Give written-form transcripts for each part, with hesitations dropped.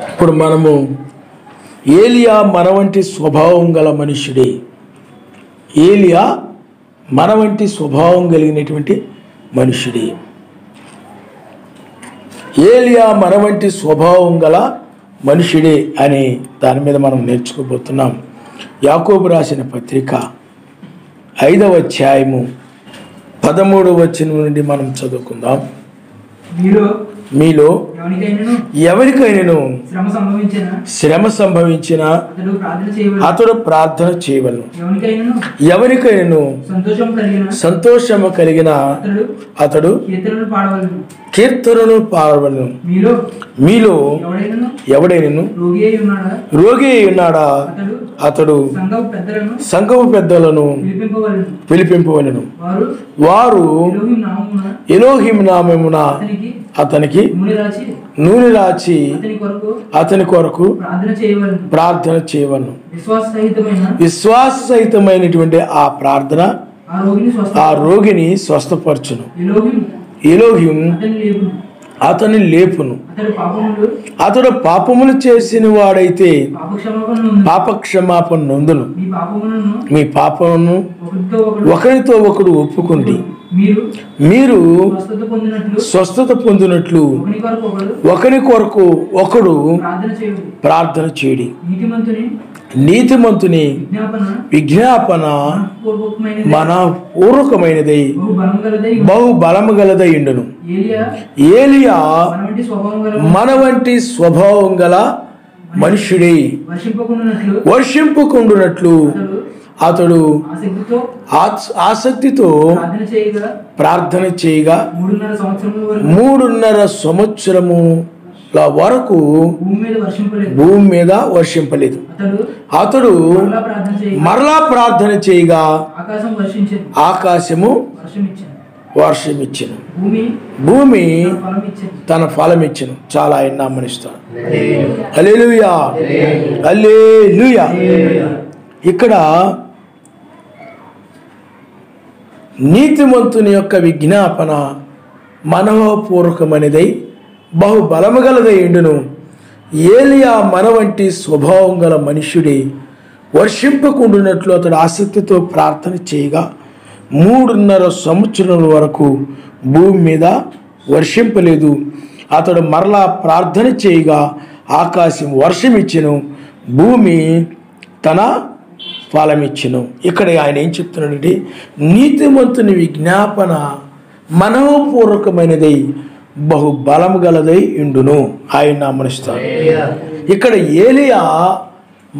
ఇప్పుడు మనము ఏలియా మన వంటి స్వభావం గల మనుష్యుడే. ఏలియా మన వంటి స్వభావం కలిగినటువంటి మనుష్యుడే. ఏలియా మన వంటి స్వభావం గల మనుష్యుడే అని దాని మీద మనం నేర్చుకోబోతున్నాం. యాకోబు రాసిన పత్రిక 5వ అధ్యాయము 13వ వచనం నుండి మనం చదువుకుందాం. మీలో ఎవరికైనాను శ్రమ సంభవించిన అతడు ప్రార్థన చేయవలను. ఎవరికైనాను సంతోషము కలిగిన అతడు కీర్తనను పాడవలను. మీలో ఎవడైనాను రోగి ఉన్నాడా అతడు సంఘము పెద్దలను పిలిపింపవలను. వారు ఎలోహిం నామమున అతనికి నూనె రాచి అతని కొరకు ప్రార్థన చేయవలను. విశ్వాస సహితమైనటువంటి ఆ ప్రార్థన ఆ రోగిని స్వస్థపరచును. ఎలోహిం అతని లేపును. అతడు పాపములు చేసిన వాడైతే పాపక్షమాపణ నొందును. మీ పాపమును ఒకరితో ఒకడు ఒప్పుకుండి మీరు స్వస్థత పొందినట్లు ఒకరి కొరకు ఒకడు ప్రార్థన చేయడి. నీతిమంతుని విజ్ఞాపన మన పూర్వకమైనదై బహు బలము గలదై ఉండును. ఏలియా మన వంటి స్వభావం గల మనుష్యుడై వర్షింపకుండునట్లు అతడు ఆసక్తితో ప్రార్థన చేయగా 3.5 సంవత్సరముల వరకు భూమి మీద వర్షింపలేదు. అతడు మరలా ప్రార్థన చేయగా ఆకాశము వర్షమిచ్చెను, భూమి తన ఫలమిచ్చెను. చాలా ఆయన నామనిస్తాను. హల్లెలూయా, హల్లెలూయా. ఇక్కడ నీతిమంతుని యొక్క విజ్ఞాపన మనోపూర్వకమైనదై బహు బలము గలదై ఉండును. ఏలియా మన వంటి స్వభావం గల మనుష్యుడి వర్షింపకుండునట్లు అతడు ఆసక్తితో ప్రార్థన చేయగా 3.5 సంవత్సరాల వరకు భూమి మీద వర్షింపలేదు. అతడు మరలా ప్రార్థన చేయగా ఆకాశం వర్షమిచ్చెను, భూమి తన ఫలమిచ్చెను. ఇక్కడ ఆయన ఏం చెప్తున్నాడంటే నీతిమంతుని విజ్ఞాపన మనోపూర్వకమైనదై బహు బలము గలదై ఉండును. ఆయన నామనిస్తాడు. ఇక్కడ ఏలియా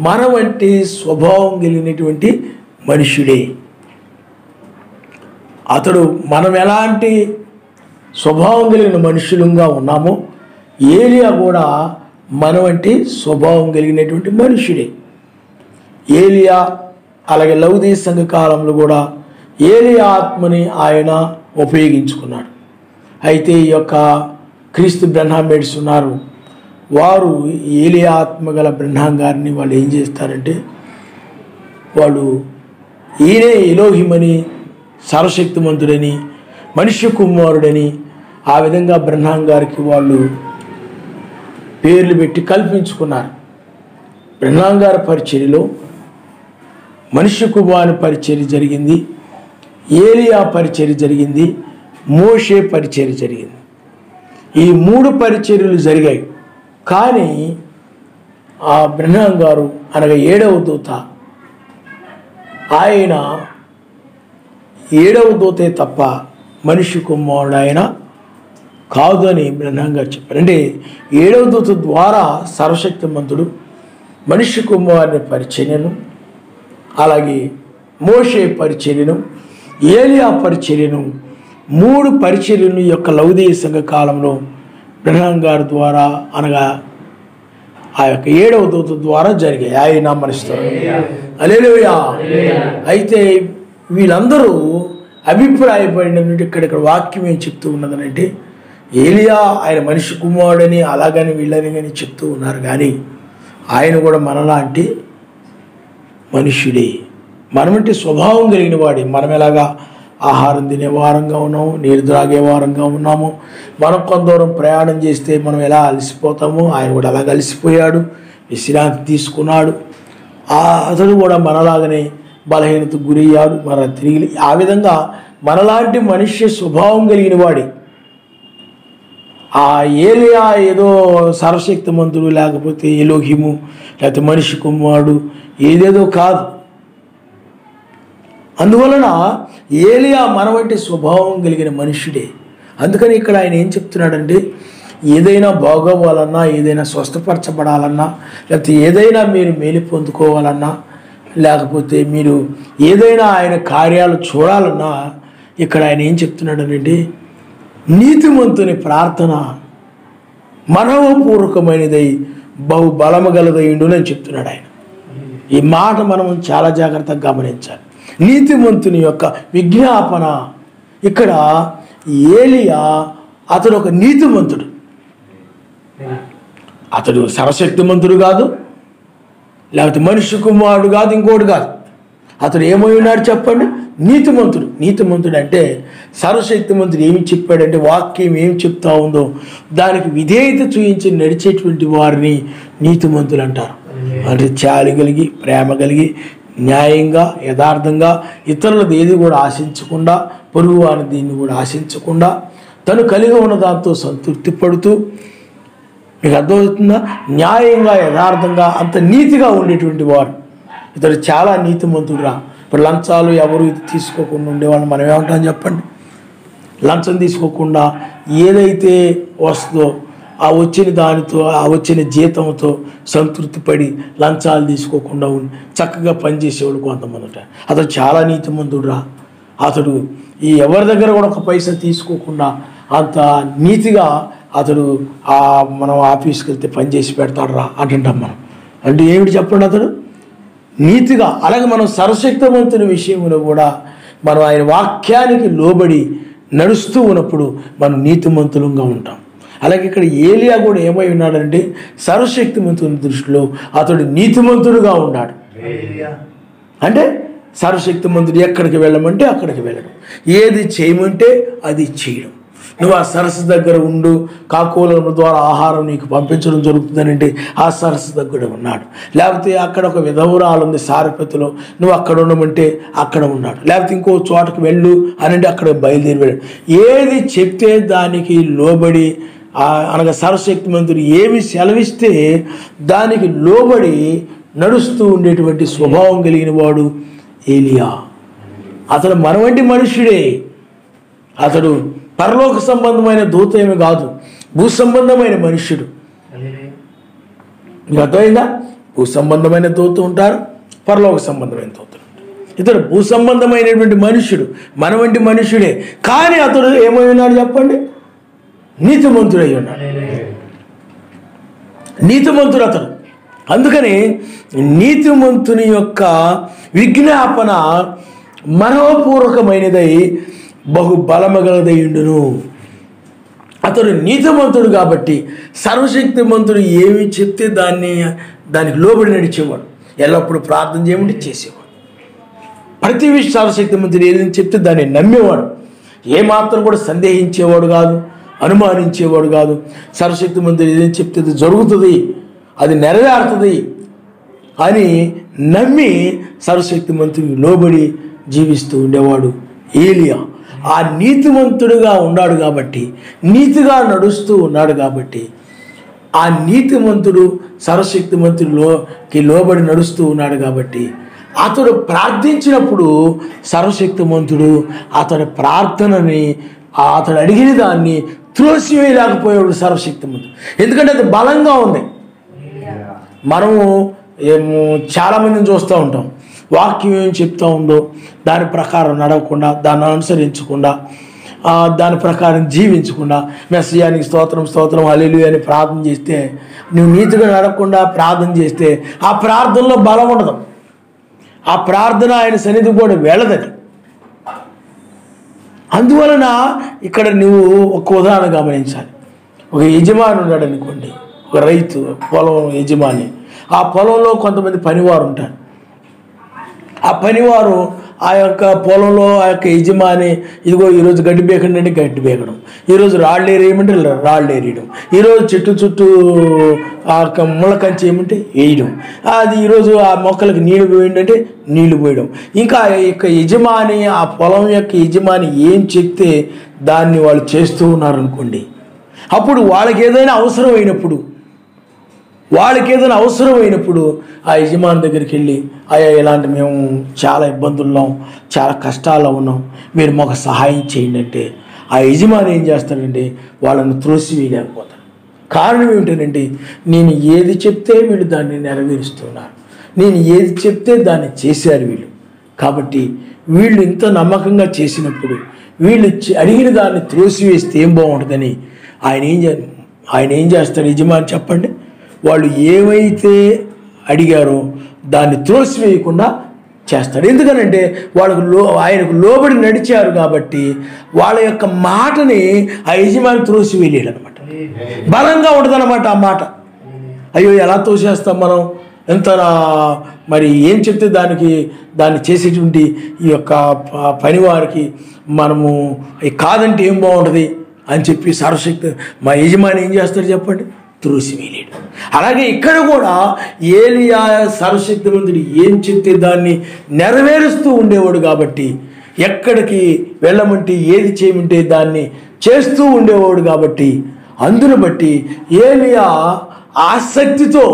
మన వంటి స్వభావం కలిగినటువంటి మనుష్యుడే. అతడు మనం ఎలాంటి స్వభావం కలిగిన మనుషులుగా ఉన్నామో ఏలియా కూడా మన వంటి స్వభావం కలిగినటువంటి మనుష్యుడే. ఏలియా అలాగే లౌదీ సంఘ కాలంలో కూడా ఏలియా ఆత్మని ఆయన ఉపయోగించుకున్నాడు. అయితే ఈ యొక్క క్రీస్తు బ్రహ్మామేడ్స్ ఉన్నారు, వారు ఏలియా ఆత్మ గల బ్రహ్మాం గారిని వాళ్ళు ఏం చేస్తారంటే వాళ్ళు ఈయనే ఎలోహిమని సర్వశక్తిమంతుడని మనుష్య కుమారుడని ఆ విధంగా బ్రహ్మాం గారికి వాళ్ళు పేర్లు పెట్టి కల్పించుకున్నారు. బ్రహ్మాం గారి పరిచర్యలో మనుష్య కుమారుని పరిచర్య జరిగింది, ఏలియా పరిచర్య జరిగింది, మోషే పరిచర్య జరిగింది. ఈ 3 పరిచర్యలు జరిగాయి. కానీ ఆ బ్రహ్మాం గారు అనగా 7వ దూత, ఆయన 7వ దూతే తప్ప మనిషి కుమారుడు ఆయన కాదు అని బ్రహ్మాం గారు చెప్పారు. అంటే 7వ దూత ద్వారా సర్వశక్తిమంతుడు మనిషి కుమారుని పరిచర్యను, అలాగే మోషే పరిచర్యను, ఏలియా పరిచర్యను 3 పరిచర్యలను యొక్క లౌదీయ సంఘ కాలంలో బ్రహ్మాం గారి ద్వారా అనగా ఆ యొక్క 7వ దూత ద్వారా జరిగాయి. ఆయన నామనిస్తారు. హల్లెలూయా. అయితే వీళ్ళందరూ అభిప్రాయపడినటువంటి ఇక్కడ వాక్యం ఏం చెప్తూ ఉన్నదనంటే ఏలియా ఆయన మనిషి కుమారుడని అలాగని వీళ్ళని కానీ చెప్తూ ఉన్నారు. కానీ ఆయన కూడా మనలాంటి మనుష్యుడే, మనమంటే స్వభావం కలిగిన వాడే. మనం ఎలాగా ఆహారం తినే వారంగా ఉన్నాము, నీరు త్రాగే వారంగా ఉన్నాము. మనం కొంత దూరం ప్రయాణం చేస్తే మనం ఎలా అలసిపోతామో ఆయన కూడా అలాగ అలసిపోయాడు, విశ్రాంతి తీసుకున్నాడు. అతడు కూడా మనలాగనే బలహీనతకు గురయ్యాడు, మన తిరిగి ఆ విధంగా మనలాంటి మనుష్య స్వభావం కలిగిన వాడి. ఆ ఏలియా ఏదో సర్వశక్తిమంతుడు, లేకపోతే ఎలోహిము, లేకపోతే మనిషి కుమారుడు ఏదేదో కాదు. అందువలన ఏలియా మన వంటి స్వభావం కలిగిన మనుష్యుడే. అందుకని ఇక్కడ ఆయన ఏం చెప్తున్నాడంటే, ఏదైనా బాగోవాలన్నా, ఏదైనా స్వస్థపరచబడాలన్నా, లేకపోతే ఏదైనా మీరు మేలు పొందుకోవాలన్నా, లేకపోతే మీరు ఏదైనా ఆయన కార్యాలు చూడాలన్నా, ఇక్కడ ఆయన ఏం చెప్తున్నాడనంటే, నీతిమంతుని ప్రార్థన మనవపూర్వకమైనదై బహు బలము గలదైండు అని చెప్తున్నాడు ఆయన. ఈ మాట మనం చాలా జాగ్రత్తగా గమనించాలి. నీతిమంతుని యొక్క విజ్ఞాపన. ఇక్కడ ఏలియా అతడు ఒక నీతిమంతుడు, అతడు సర్వశక్తిమంతుడు కాదు, లేకపోతే మనిషి కుమారుడు కాదు, ఇంకోటి కాదు. అతడు ఏమై ఉన్నాడు చెప్పండి? నీతిమంతుడు. నీతిమంతుడు అంటే సర్వశక్తిమంతుడు ఏమి చెప్పాడంటే, వాక్యం ఏమి చెప్తా ఉందో దానికి విధేయత చూయించి నడిచేటువంటి వారిని నీతిమంతులు అంటారు. అంటే చాలి కలిగి, ప్రేమ కలిగి, న్యాయంగా, యథార్థంగా, ఇతరులది ఏది కూడా ఆశించకుండా, పొరుగు వారిని దీన్ని కూడా ఆశించకుండా, తను కలిగి ఉన్న దాంతో సంతృప్తి పడుతూ, మీకు అర్థమవుతుందా? న్యాయంగా, యథార్థంగా, అంత నీతిగా ఉండేటువంటి వారు. ఇతడు చాలా నీతిమంతుడురా. ఇప్పుడు లంచాలు ఎవరు తీసుకోకుండా ఉండేవాళ్ళు మనం ఏమంటాం చెప్పండి? లంచం తీసుకోకుండా ఏదైతే వస్తుందో ఆ వచ్చిన దానితో, ఆ వచ్చిన జీతంతో సంతృప్తి పడి లంచాలు తీసుకోకుండా ఉండి చక్కగా పనిచేసేవాడు కొంతమంది ఉంటారు. అతడు చాలా నీతిమంతుడురా. అతడు ఈ ఎవరి దగ్గర కూడా ఒక పైసా తీసుకోకుండా అంత నీతిగా అతడు మనం ఆఫీస్కి వెళ్తే పని చేసి పెడతాడు రా అంటుంటాం మనం. అంటే ఏమిటి చెప్పండి? అతడు నీతిగా. అలాగే మనం సర్వశక్తివంతుని విషయంలో కూడా మనం ఆయన వాక్యానికి లోబడి నడుస్తూ ఉన్నప్పుడు మనం నీతిమంతులంగా ఉంటాం. అలాగే ఇక్కడ ఏలియా కూడా ఏమై ఉన్నాడంటే, సర్వశక్తిమంతుని దృష్టిలో అతడు నీతిమంతుడుగా ఉన్నాడు. అంటే సర్వశక్తిమంతుడు ఎక్కడికి వెళ్ళమంటే అక్కడికి వెళ్ళడం, ఏది చేయమంటే అది చేయడం. నువ్వు ఆ సరస్సు దగ్గర ఉండు, కాకోల ద్వారా ఆహారం నీకు పంపించడం జరుగుతుందనంటే ఆ సరస్సు దగ్గర ఉన్నాడు. లేకపోతే అక్కడ ఒక విధవురాలు ఉంది సారపతిలో, నువ్వు అక్కడ ఉండమంటే అక్కడ ఉన్నాడు. లేకపోతే ఇంకో చోటకు వెళ్ళు అనంటే అక్కడ బయలుదేరి వెళ్ళాడు. ఏది చెప్తే దానికి లోబడి, అనగా సర్వశక్తిమంతుడు ఏమి సెలవిస్తే దానికి లోబడి నడుస్తూ ఉండేటువంటి స్వభావం కలిగిన వాడు ఏలియా. అతడు మన వంటి మనుష్యుడే. అతడు పరలోక సంబంధమైన దూత ఏమి కాదు, భూ సంబంధమైన మనుష్యుడు. మీకు అర్థమైందా? భూ సంబంధమైన దూత ఉంటారు, పరలోక సంబంధమైన దూతలు ఉంటారు. ఇతడు భూ సంబంధమైనటువంటి మనుష్యుడు, మన వంటి మనుష్యుడే. కానీ అతడు ఏమై ఉన్నాడు చెప్పండి? నీతిమంతుడై ఉన్నాడు. నీతిమంతుడు అతడు. అందుకని నీతిమంతుని యొక్క విజ్ఞాపన మనోపూర్వకమైనదై బహు బలమగలదయుండును. అతడు నీతిమంతుడు కాబట్టి సర్వశక్తిమంతుడు ఏమి చెప్తే దానికి లోబడి నడిచేవాడు. ఎల్లప్పుడూ ప్రార్థన చేయమంటే చేసేవాడు. ప్రతి విషయం సర్వశక్తిమంతుడు ఏదైనా చెప్తే దాన్ని నమ్మేవాడు. ఏమాత్రం కూడా సందేహించేవాడు కాదు, అనుమానించేవాడు కాదు. సర్వశక్తిమంతుడు ఏదైనా చెప్తే అది జరుగుతుంది, అది నెరవేరుతుంది అని నమ్మి సర్వశక్తిమంతుడికి లోబడి జీవిస్తూ ఉండేవాడు ఏలియా. ఆ నీతిమంతుడుగా ఉన్నాడు కాబట్టి, నీతిగా నడుస్తూ ఉన్నాడు కాబట్టి, ఆ నీతిమంతుడు సర్వశక్తిమంతుడికి లోబడి నడుస్తూ ఉన్నాడు కాబట్టి, అతడు ప్రార్థించినప్పుడు సర్వశక్తిమంతుడు అతడి ప్రార్థనని, అతడు అడిగిన దాన్ని త్రోసివేయలేకపోయాడు సర్వశక్తిమంతుడు. ఎందుకంటే అది బలంగా ఉంది. మనము చాలామందిని చూస్తూ ఉంటాం, వాక్యం ఏం చెప్తూ ఉందో దాని ప్రకారం నడవకుండా, దాన్ని అనుసరించకుండా, దాని ప్రకారం జీవించకుండా, మెస్సియానికి స్తోత్రం స్తోత్రం హల్లెలూయా అని ప్రార్థన చేస్తే, నువ్వు నీతిగా నడవకుండా ప్రార్థన చేస్తే ఆ ప్రార్థనలో బలం ఉండదు. ఆ ప్రార్థన ఆయన సన్నిధి కూడా వెళ్ళదని. అందువలన ఇక్కడ నువ్వు ఒక ఉదాహరణ గమనించాలి. ఒక యజమాని ఉన్నాడు అనుకోండి, ఒక రైతు, పొలం యజమాని. ఆ పొలంలో కొంతమంది పనివారు ఉంటారు. ఆ పనివారు ఆ యొక్క పొలంలో ఆ యొక్క యజమాని ఇదిగో ఈరోజు గడ్డి బేకండి అంటే గడ్డి బేకడం, ఈరోజు రాళ్ళు ఏరేయమంటే రాళ్ళు ఏరియడం, ఈరోజు చెట్టు చుట్టూ ఆ యొక్క ముళ్ళ కంచి ఏమంటే వేయడం, అది ఈరోజు ఆ మొక్కలకు నీళ్లు పోయండి అంటే నీళ్లు పోయడం. ఇంకా ఆ యొక్క యజమాని, ఆ పొలం యొక్క యజమాని ఏం చెప్తే దాన్ని వాళ్ళు చేస్తూ ఉన్నారనుకోండి, అప్పుడు వాళ్ళకి ఏదైనా అవసరమైనప్పుడు ఆ యజమాని దగ్గరికి వెళ్ళి, అయ్యా ఇలాంటి మేము చాలా ఇబ్బందుల్లో చాలా కష్టాల్లో ఉన్నాం, మీరు మాకు సహాయం చేయండి అంటే ఆ యజమాని ఏం చేస్తాడంటే వాళ్ళని త్రోసివేయలేకపోతాడు. కారణం ఏమిటంటే నేను ఏది చెప్తే వీళ్ళు దాన్ని నెరవేరుస్తున్నారు, నేను ఏది చెప్తే దాన్ని చేశారు వీళ్ళు. కాబట్టి వీళ్ళు ఇంత నమ్మకంగా చేసినప్పుడు వీళ్ళు అడిగిన దాన్ని త్రోసివేస్తే ఏం బాగుంటుందని ఆయన ఏం చేస్తాడు యజమాని చెప్పండి, వాళ్ళు ఏమైతే అడిగారో దాన్ని త్రోసివేయకుండా చేస్తాడు. ఎందుకనంటే ఆయనకు లోబడి నడిచారు కాబట్టి వాళ్ళ యొక్క మాటని ఆ యజమాని త్రోసివేయలేడు అనమాట. బలంగా ఉండదన్నమాట ఆ మాట. అయ్యో ఎలా తోసేస్తాం మనం, ఎంత మరి ఏం చెప్తే దాన్ని చేసేటువంటి ఈ యొక్క పనివారికి మనము కాదంటే ఏం బాగుంటుంది అని చెప్పి సర్వశక్తి మా యజమాని ఏం చేస్తాడు చెప్పండి, త్రోసివేయలేడు. అలాగే ఇక్కడ కూడా ఏలియా సర్వశక్తిమంతుడు ఏం చెప్తే దాన్ని నెరవేరుస్తూ ఉండేవాడు కాబట్టి, ఎక్కడికి వెళ్ళమంటే ఏది చేయమంటే దాన్ని చేస్తూ ఉండేవాడు కాబట్టి, అందును బట్టి ఏలియా ఆసక్తితో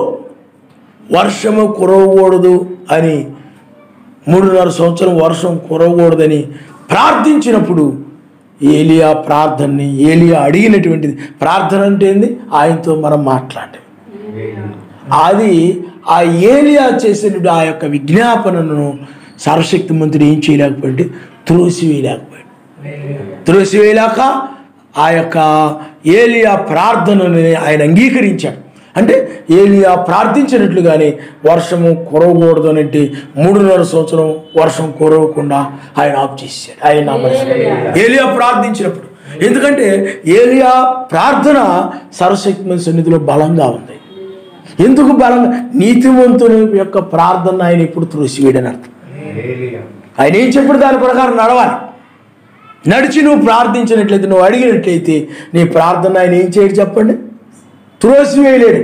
వర్షము కురవకూడదు అని 3.5 సంవత్సరం వర్షం కురవకూడదని ప్రార్థించినప్పుడు ఏలియా ప్రార్థనని, ఏలియా అడిగినటువంటిది ప్రార్థన అంటే ఏంది, ఆయనతో మనం మాట్లాడాలి. అది ఆ ఏలియా చేసినటువంటి ఆ యొక్క విజ్ఞాపనను సర్వశక్తిమంతుడు ఏం చేయలేకపోయింది, త్రోసివేయలేక ఆ యొక్క ఏలియా ప్రార్థనని ఆయన అంగీకరించాడు. అంటే ఏలియా ప్రార్థించినట్లుగానే వర్షము కురవకూడదు అంటే 3.5 సంవత్సరం వర్షం కురవకుండా ఆయన ఆఫ్ చేశాడు. ఏలియా ప్రార్థించినప్పుడు, ఎందుకంటే ఏలియా ప్రార్థన సర్వశక్తిమంతుని సన్నిధిలో బలంగా ఉంది. ఎందుకు బలంగా, నీతిమంతుని యొక్క ప్రార్థన ఆయన ఎప్పుడు త్రోసివేయడని అర్థం. ఆయన ఏం చెప్పాడు దాని ప్రకారం నడవాలి. నడిచి నువ్వు ప్రార్థించినట్లయితే, నువ్వు అడిగినట్లయితే నీ ప్రార్థన ఆయన ఏం చేయడు చెప్పండి, త్రోసివేయడు.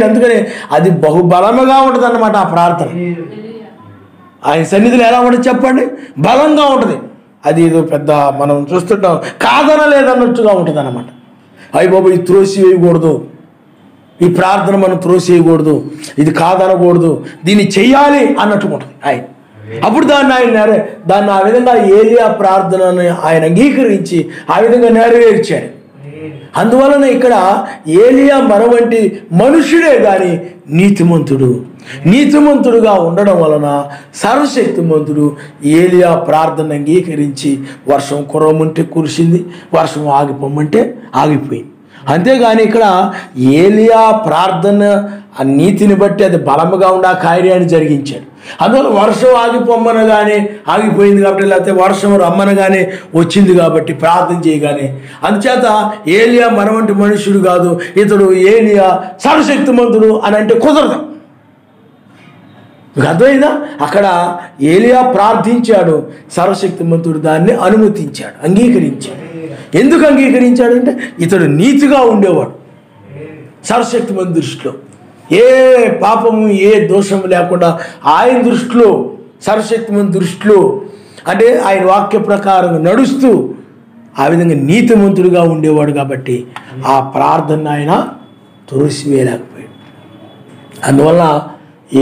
అందుకనే అది బహుబలముగా ఉంటుంది అన్నమాట ఆ ప్రార్థన. ఆయన సన్నిధిలో ఎలా ఉంటుంది చెప్పండి, బలంగా ఉంటుంది. అది ఏదో పెద్ద మనం చూస్తుంటాం కాదనలేదన్నట్టుగా ఉంటుంది అన్నమాట. అయ్యి బాబు ఇది త్రోసివేయకూడదు, ఈ ప్రార్థన మనం త్రోసివేయకూడదు, ఇది కాదనకూడదు, దీన్ని చెయ్యాలి అన్నట్టుగా ఉంటుంది ఆయన. అప్పుడు దాన్ని ఆ విధంగా ఏలియా ప్రార్థనని ఆయన అంగీకరించి ఆ విధంగా నెరవేర్చాడు. అందువలన ఇక్కడ ఏలియా మన వంటి మనుషుడే కానీ నీతిమంతుడుగా ఉండడం వలన సర్వశక్తిమంతుడు ఏలియా ప్రార్థన అంగీకరించి వర్షం కురవమంటే కురిసింది, వర్షం ఆగిపోమంటే ఆగిపోయింది. అంతేగాని ఇక్కడ ఏలియా ప్రార్థన ఆ నీతిని బట్టి అది బలముగా ఉండి ఆ కార్యాన్ని జరిగించాడు. అందువల్ల వర్షం ఆగిపోమ్మనగానే ఆగిపోయింది కాబట్టి, లేకపోతే వర్షం రమ్మనగానే వచ్చింది కాబట్టి ప్రార్థన చేయగానే. అందుచేత ఏలియా మన వంటి మనుషుడు కాదు, ఇతడు ఏలియా సర్వశక్తిమంతుడు అని అంటే కుదరదు. మీకు అర్థమైందా? అక్కడ ఏలియా ప్రార్థించాడు, సర్వశక్తిమంతుడు దాన్ని అనుమతించాడు, అంగీకరించాడు. ఎందుకు అంగీకరించాడు అంటే ఇతడు నీతిగా ఉండేవాడు సర్వశక్తిమంతుడి దృష్టిలో. ఏ పాపము ఏ దోషము లేకుండా ఆయన దృష్టిలో, సర్వశక్తిమంతుడి దృష్టిలో అంటే ఆయన వాక్య ప్రకారం నడుస్తూ ఆ విధంగా నీతిమంతుడిగా ఉండేవాడు కాబట్టి ఆ ప్రార్థన ఆయన త్రోసివేయలేకపోయాడు. అందువల్ల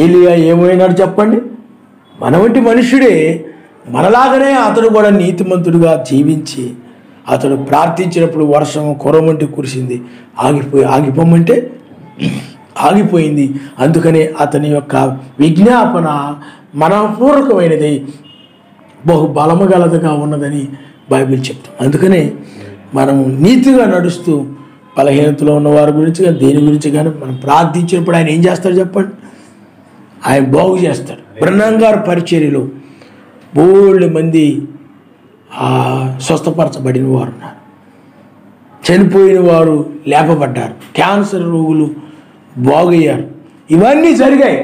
ఏలియా ఏమైనాడు చెప్పండి, మన వంటి మనుషుడే, మనలాగనే అతడు కూడా నీతిమంతుడిగా జీవించి అతడు ప్రార్థించినప్పుడు వర్షం కురవమంటే కురిసింది, ఆగిపోమంటే ఆగిపోయింది. అందుకనే అతని యొక్క విజ్ఞాపన మనపూర్వకమైనది, బహుబలము గలదుగా ఉన్నదని బైబిల్ చెప్తాం. అందుకనే మనం నీతిగా నడుస్తూ బలహీనతలో ఉన్న వారి గురించి కానీ దేని గురించి కానీ మనం ప్రార్థించినప్పుడు ఆయన ఏం చేస్తాడు చెప్పండి, ఆయన బాగు చేస్తాడు. బ్రహ్నం గారి పరిచర్యలో బోల్డ్ మంది స్వస్థపరచబడిన వారు ఉన్నారు, చనిపోయిన వారు లేపబడ్డారు, క్యాన్సర్ రోగులు బాగయ్యారు. ఇవన్నీ జరిగాయి.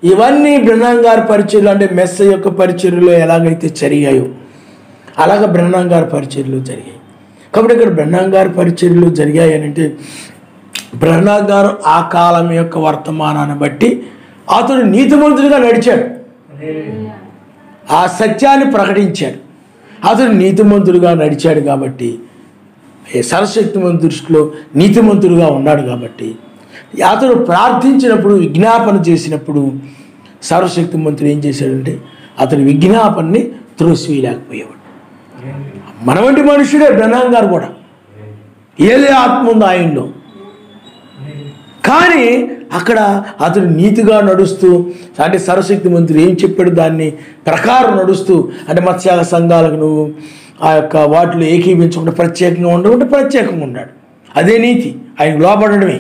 ఇవన్నీ బ్రహ్నాం గారి పరిచర్యలు అంటే మెస్స యొక్క పరిచర్యలో ఎలాగైతే జరిగాయో అలాగ బ్రహ్నాం గారి పరిచర్యలు జరిగాయి. కాబట్టి ఇక్కడ బ్రహ్నాం గారి పరిచర్యలు జరిగాయి అని అంటే బ్రహ్నాం గారు ఆ కాలం యొక్క వర్తమానాన్ని బట్టి అతడు నీతిమంతుడిగా నడిచాడు, ఆ సత్యాన్ని ప్రకటించాడు. అతడు నీతిమంతుడిగా నడిచాడు కాబట్టి సర్వశక్తిమంతుడి దృష్టిలో నీతిమంతుడిగా ఉన్నాడు కాబట్టి అతడు ప్రార్థించినప్పుడు విజ్ఞాపన చేసినప్పుడు సర్వశక్తిమంతుడు ఏం చేశాడంటే అతని విజ్ఞాపనని త్రోసివేయలేకపోయేవాడు. మన వంటి మనుషుడే బ్రహ్నాం గారు కూడా, ఏలే ఆత్మ ఉంది ఆయనలో. కానీ అక్కడ అతడు నీతిగా నడుస్తూ అంటే సర్వశక్తిమంతుడు ఏం చెప్పాడు దాన్ని ప్రకారం నడుస్తూ అంటే మత్స్యాల సంఘాలకు నువ్వు ఆ యొక్క వాటిలో ఏకీభించకుండా ప్రత్యేకంగా ఉండకుంటే ప్రత్యేకంగా ఉన్నాడు. అదే నీతి, ఆయనకు లోపడమే.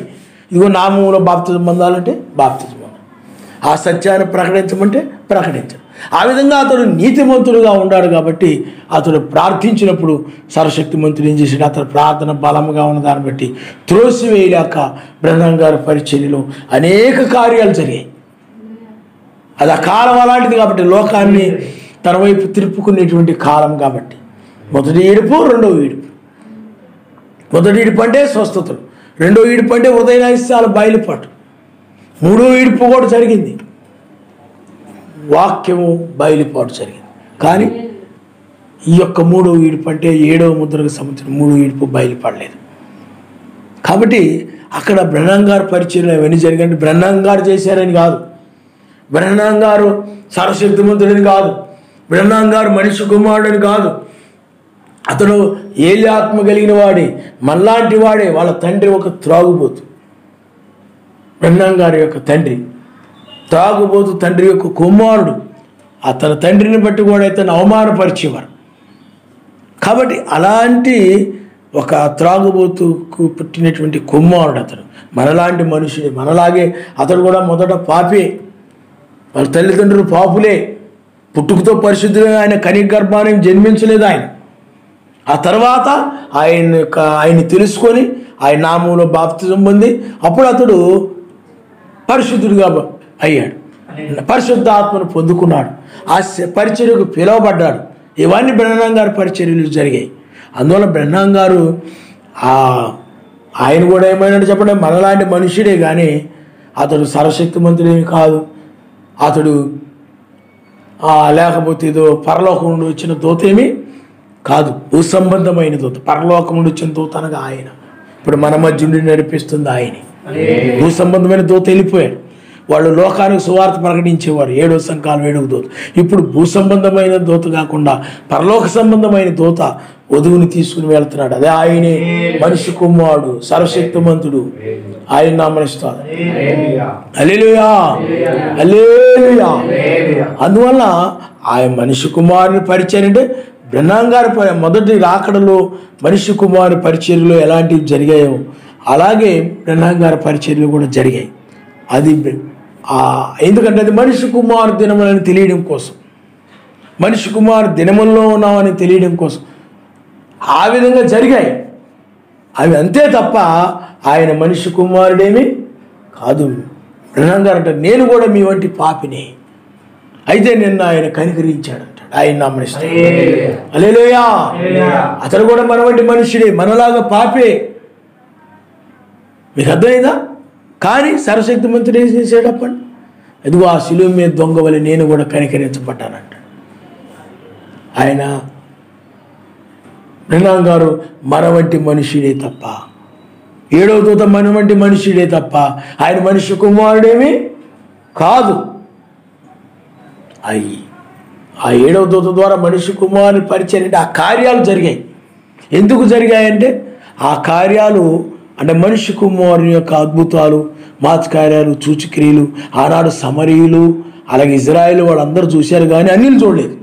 ఇదిగో నామంలో బాప్తిజం పొందాలంటే బాప్తిజం పొందాలి, ఆ సత్యాన్ని ప్రకటించమంటే ప్రకటించడు. ఆ విధంగా అతడు నీతిమంతుడుగా ఉన్నాడు కాబట్టి అతడు ప్రార్థించినప్పుడు సర్వశక్తిమంతుడు ఏం చేశాడు, అతడు ప్రార్థన బలంగా ఉన్న దాన్ని బట్టి త్రోసివేయలేక బ్రహ్నాం గారి పరిచర్యలో అనేక కార్యాలు జరిగాయి. అది ఆ కాలం అలాంటిది కాబట్టి లోకాన్ని తన వైపు తిరుపుకునేటువంటి కాలం కాబట్టి మొదటి ఈడుపు రెండవ ఈడుపు. మొదటి ఈడుపు అంటే స్వస్థతలు, రెండో ఈడుపు అంటే హృదయ రహస్యాల బయలుపాటు, మూడో ఈడుపు కూడా జరిగింది, వాక్యము బయలుపాటు జరిగింది. కానీ ఈ యొక్క మూడో ఈడుపు అంటే 7వ ముద్రకు సంబంధించిన మూడో ఈడుపు బయలుపడలేదు. కాబట్టి అక్కడ బ్రహ్నాం గారి పరిచయం అవన్నీ జరిగాయంటే బ్రహ్నాం గారు చేశారని కాదు, బ్రహ్నాం గారు సర్వశక్తిమంతుడని కాదు, బ్రహ్నాం గారు మనిషి కుమారుడని కాదు. అతడు ఏలి ఆత్మ కలిగిన వాడే, మనలాంటి వాడే. వాళ్ళ తండ్రి ఒక త్రాగుబోతు, బ్రహ్నాం గారి యొక్క తండ్రి త్రాగుబోతు తండ్రి యొక్క కుమారుడు. అతని తండ్రిని బట్టి కూడా అతను అవమానపరిచేవారు. కాబట్టి అలాంటి ఒక త్రాగుబోతుకు పుట్టినటువంటి కుమారుడు అతడు, మనలాంటి మనుషుడే, మనలాగే అతడు కూడా మొదట పాపే, వాళ్ళ తల్లిదండ్రులు పాపులే, పుట్టుకతో పరిశుద్ధులే. ఆయన కనిక గర్భాన్ని జన్మించలేదు ఆయన. ఆ తర్వాత ఆయన్ని తెలుసుకొని ఆయన నామంలో బాప్తిజం పొంది అప్పుడు అతడు పరిశుద్ధుడిగా అయ్యాడు, పరిశుద్ధ ఆత్మను పొందుకున్నాడు, ఆ పరిచర్యకు పిలువబడ్డాడు. ఇవన్నీ బ్రహ్నాం గారి పరిచర్యలు జరిగాయి. అందువల్ల బ్రహ్నాం గారు ఆయన కూడా ఏమైనా చెప్పండి, మనలాంటి మనుషుడే కానీ అతడు సర్వశక్తిమంతుడేమి కాదు. అతడు లేకపోతే ఏదో పరలోకం నుండి వచ్చిన దూత ఏమి కాదు, భూసంబంధమైన దూత. పరలోకం నుండి వచ్చిన దూత అనగా ఆయన, ఇప్పుడు మన మధ్య నుండి నడిపిస్తుంది ఆయనే. భూసంబంధమైన దూత వెళ్ళిపోయాడు, వాళ్ళు లోకానికి సువార్త ప్రకటించేవారు, 7వ సంఘాలు 7వ దూత. ఇప్పుడు భూసంబంధమైన దూత కాకుండా పరలోక సంబంధమైన దూత వధువుని తీసుకుని వెళ్తున్నాడు. అదే ఆయనే మనిషి కుమారుడు, సర్వశక్తిమంతుడు. ఆయన నామనిస్తాడు. హల్లెలూయా, హల్లెలూయా. అందువల్ల ఆయన మనిషి కుమారుని పరిచయం అంటే బ్రహ్నాం గారి మొదటి రాకడలో మనిషి కుమారు పరిచర్యలో ఎలాంటివి జరిగాయో అలాగే బ్రహ్నాం గారి పరిచర్యలు కూడా జరిగాయి. అది ఎందుకంటే అది మనిషి కుమారు దినములని తెలియడం కోసం, మనిషి కుమారు దినముల్లో ఉన్నామని తెలియడం కోసం ఆ విధంగా జరిగాయి అవి, అంతే తప్ప ఆయన మనిషి కుమారుడేమి కాదు. బ్రహ్నాం గారు అంటారు, నేను కూడా మీ వంటి పాపిని, అయితే నిన్న ఆయన కనికరించాడు అంటాడు. ఆయన నామనిస్తాడు. హల్లెలూయా. అతడు కూడా మన వంటి మనుషుడే, మనలాగా పాపే. మీకు అర్థమైందా? కానీ సర్వశక్తిమంతుడు ఏం చేసేటప్పుడు అదిగో ఆ శిలువ మీద దొంగ వలె నేను కూడా కనికరించబడ్డానంటాడు ఆయన. బ్రహ్నాం గారు మన వంటి మనుషుడే తప్ప, 7వ దూత మన వంటి మనుషుడే తప్ప ఆయన మనిషి కుమారుడేమి కాదు. ఆ 7వ దూత ద్వారా మనిషి కుమారుని పరిచయం అంటే ఆ కార్యాలు జరిగాయి. ఎందుకు జరిగాయంటే ఆ కార్యాలు అంటే మనిషి కుమారుని యొక్క అద్భుతాలు, మాత్కార్యాలు, సూచక్రియలు ఆనాడు సమరీయులు అలాగే ఇజ్రాయేల్ వాళ్ళందరూ చూశారు కానీ అన్నిలు చూడలేదు.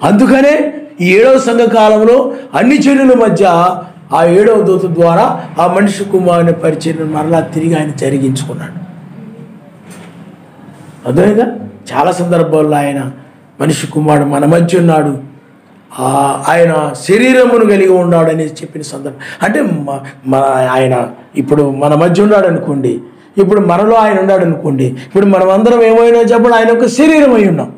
అందుకనే ఈ 7వ సంఘ కాలంలో అన్ని చెడుల మధ్య ఆ 7వ దూత ద్వారా ఆ మనిషి కుమారుని పరిచయం మరలా తిరిగి ఆయన జరిగించుకున్నాడు. అదేగా చాలా సందర్భాల్లో ఆయన మనిషి కుమారుడు మన మధ్య ఉన్నాడు, ఆయన శరీరమును కలిగి ఉన్నాడు అని చెప్పిన సందర్భం. అంటే ఆయన ఇప్పుడు మన మధ్య ఉన్నాడు అనుకోండి, ఇప్పుడు మనలో ఆయన ఉన్నాడు అనుకోండి, ఇప్పుడు మనం అందరం ఏమైనా చెప్పండి, ఆయన ఒక శరీరం అయి ఉన్నాం.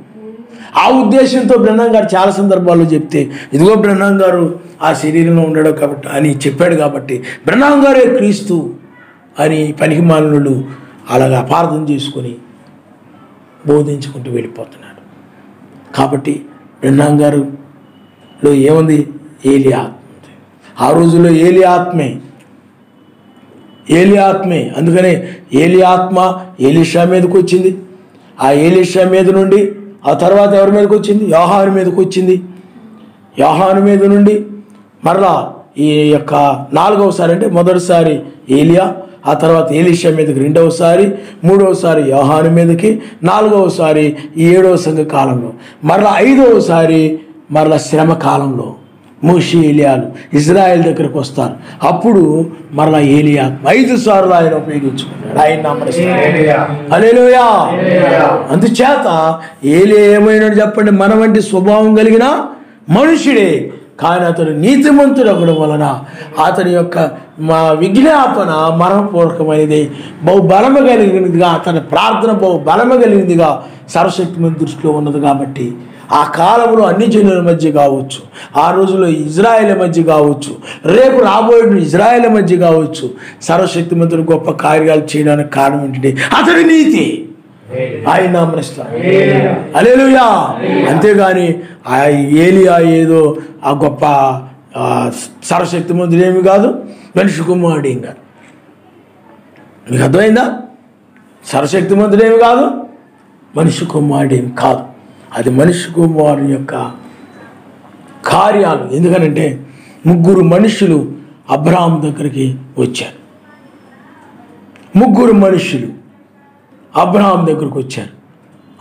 ఆ ఉద్దేశంతో బ్రహ్మం గారు చాలా సందర్భాల్లో చెప్తే, ఇదిగో బ్రహ్మం గారు ఆ శరీరంలో ఉన్నాడు కాబట్టి అని చెప్పాడు కాబట్టి బ్రహ్మం గారే క్రీస్తు అని పనికిమాలినులు అలాగా అపార్థం చేసుకొని బోధించుకుంటూ వెళ్ళిపోతున్నారు. కాబట్టి బ్రహ్మం గారులో ఏముంది? ఏలి ఆత్మ. ఆ రోజుల్లో ఏలి ఆత్మే. అందుకనే ఏలి ఆత్మ ఎలీషా మీదకి వచ్చింది. ఆ ఎలీషా మీద నుండి ఆ తర్వాత ఎవరి మీదకి వచ్చింది? యోహాను మీదకి వచ్చింది. యోహాను మీద నుండి మరలా ఈ యొక్క 4వసారి, అంటే మొదటిసారి ఏలియా, ఆ తర్వాత ఎలీషా మీదకి 2వసారి, 3వసారి యోహాను మీదకి, 4వసారి ఈ 7వ సంఘ కాలంలో, మరలా 5వసారి మరలా శ్రమ కాలంలో మోషే ఏలియాలు ఇజ్రాయెల్ దగ్గరకు వస్తారు. అప్పుడు మరలా ఏలియా 5 సార్లు ఆయన ఉపయోగించుకున్నాడు. ఆయన హల్లెలూయా. అందుచేత ఏలియా ఏమైనాడు చెప్పండి? మన వంటి స్వభావం కలిగిన మనుషుడే, కానీ అతడు నీతిమంతుడు అవ్వడం వలన అతని యొక్క విజ్ఞాపన మరణపూర్వకమైనది, బహుబలము కలిగినదిగా, అతని ప్రార్థన బహుబలము కలిగినదిగా సర్వశక్తిమంతుని దృష్టిలో ఉన్నది. కాబట్టి ఆ కాలంలో అన్ని జనుల మధ్య కావచ్చు, ఆ రోజుల్లో ఇజ్రాయేల్ మధ్య కావచ్చు, రేపు రాబోయే ఇజ్రాయేల్ మధ్య కావచ్చు, సర్వశక్తిమంతుడు గొప్ప కార్యాలు చేయడానికి కారణం ఏంటంటే అతడి నీతి. ఆయన నామస్తోత్రం. హల్లెలూయా. అంతేగాని ఆ ఏలియా ఏదో ఆ గొప్ప సర్వశక్తిమంతుడు ఏమి కాదు, మనిషి కుమారుడు ఏం కాదు. మీకు అర్థమైందా? సర్వశక్తిమంతుడు ఏమి కాదు, మనిషి కుమారుడు ఏమి కాదు. అది మనిషి కుమారుని యొక్క కార్యాలు. ఎందుకనంటే 3 మనుషులు అబ్రహాం దగ్గరికి వచ్చారు. 3 మనుషులు అబ్రహాం దగ్గరకు వచ్చారు.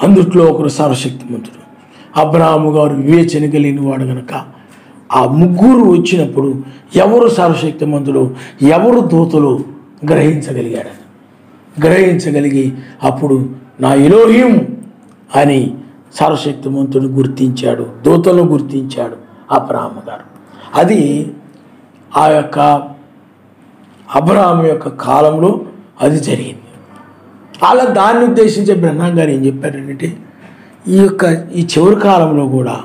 అందుట్లో ఒకరు సర్వశక్తిమంతుడు. అబ్రహాము గారు వివేచన కలిగిన వాడు గనక ఆ 3 వచ్చినప్పుడు ఎవరు సర్వశక్తిమంతుడు, ఎవరు దూతలు గ్రహించగలిగి అప్పుడు నా ఎలోహిం అని సర్వశక్తిమంతుడు గుర్తించాడు, దూతలను గుర్తించాడు అబ్రహాము గారు. అది ఆ యొక్క అబ్రహాము యొక్క కాలంలో అది జరిగింది. అలా దాన్ని ఉద్దేశించే బ్రహ్మం గారు ఏం చెప్పారంటే, ఈ చివరి కాలంలో కూడా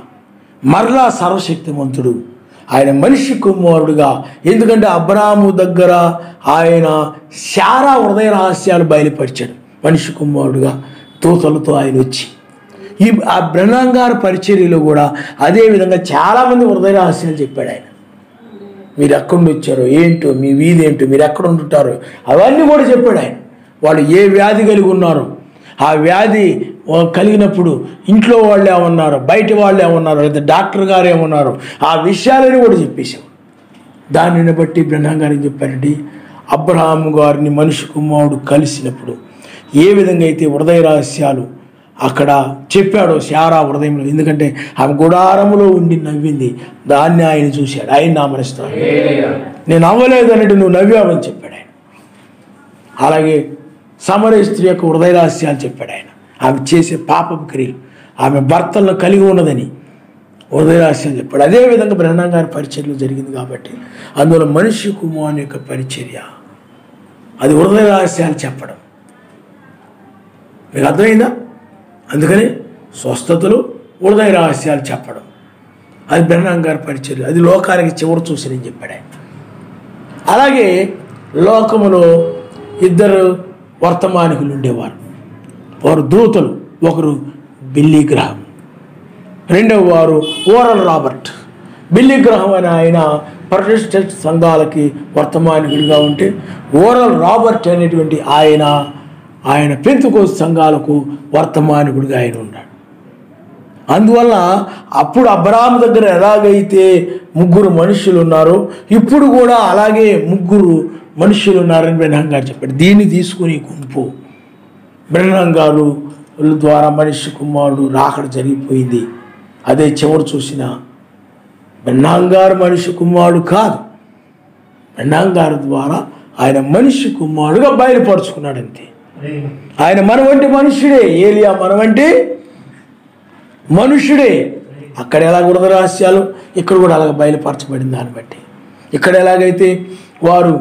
మరలా సర్వశక్తిమంతుడు ఆయన మనిషి కుమారుడుగా, ఎందుకంటే అబ్రహాము దగ్గర ఆయన శారా హృదయ రహస్యాలు బయలుపరిచాడు. మనిషి కుమారుడుగా దూతలతో ఆయన వచ్చి ఆ బ్రహ్మం గారి పరిచర్యలో కూడా అదేవిధంగా చాలామంది హృదయ రహస్యాలు చెప్పాడు ఆయన. మీరు ఎక్కడి వచ్చారో ఏంటో, మీ వీధి ఏంటో, మీరు ఎక్కడ ఉంటుంటారో అవన్నీ కూడా చెప్పాడు ఆయన. వాళ్ళు ఏ వ్యాధి కలిగి ఉన్నారో, ఆ వ్యాధి కలిగినప్పుడు ఇంట్లో వాళ్ళు ఏమన్నారు, బయట వాళ్ళు ఏమన్నారు, లేదా డాక్టర్ గారు ఏమన్నారు, ఆ విషయాలని కూడా చెప్పేశారు. దానిని బట్టి బ్రహ్మం గారు ఏం చెప్పారంటే, అబ్రహాము గారిని మనిషి కుమారుడు కలిసినప్పుడు ఏ విధంగా అయితే హృదయ రహస్యాలు అక్కడ చెప్పాడో శారా హృదయంలో, ఎందుకంటే ఆమె గుడారములో ఉండి నవ్వింది, దాన్ని ఆయన చూశాడు. ఆయన నామనిస్తాడు, నేను నవ్వలేదు అన్నట్టు నువ్వు నవ్వావని చెప్పాడు ఆయన. అలాగే సమరయ స్త్రీ యొక్క హృదయ రహస్యాలు చెప్పాడు ఆయన. ఆమె చేసే పాపపు క్రియలు, ఆమె భర్తలను కలిగి ఉన్నదని హృదయ రహస్యాలు చెప్పాడు. అదేవిధంగా బ్రహ్మం గారి పరిచర్యలు జరిగింది. కాబట్టి అందులో మనిషి కుమారుని యొక్క పరిచర్య అది హృదయ రహస్యాలు చెప్పడం. మీకు అర్థమైందా? అందుకని స్వస్థతలు, హృదయ రహస్యాలు చెప్పడం అది బ్రహ్మం గారి పరిచర్య. అది లోకానికి చివరి చూసి చెప్పాడు ఆయన. అలాగే లోకములో 2 వర్తమానికులు ఉండేవారు. వారు దూతలు. ఒకరు బిల్లీ గ్రహం, 2వ వారు ఓరల్ రాబర్ట్. బిల్లీ గ్రహం అని ఆయన ప్రొటెస్టెంట్ సంఘాలకి వర్తమానికుడిగా ఉంటే, ఓరల్ రాబర్ట్ అనేటువంటి ఆయన పెంతెకోస్తు సంఘాలకు వర్తమానికుడిగా ఆయన ఉన్నాడు. అందువల్ల అప్పుడు అబ్రహాము దగ్గర ఎలాగైతే 3 మనుషులు ఉన్నారో ఇప్పుడు కూడా అలాగే 3 మనుషులు ఉన్నారని బ్రహ్మం గారు చెప్పాడు. దీన్ని తీసుకుని గుంపు బ్రహ్మం గారు ద్వారా మనిషి కుమారుడు రాకడ జరిగిపోయింది. అదే చివరి చూసిన బ్రహ్మం గారు మనిషి కుమారుడు కాదు, బ్రహ్మం గారి ద్వారా ఆయన మనిషి కుమారుడుగా బయలుపరుచుకున్నాడు. అంతే. ఆయన మన వంటి మనుషుడే. ఏలియా మన వంటి మనుషుడే. అక్కడ ఎలాగ హృదయ రహస్యాలు ఇక్కడ కూడా అలాగ బయలుపరచబడింది. దాన్ని బట్టి ఇక్కడ ఎలాగైతే వారు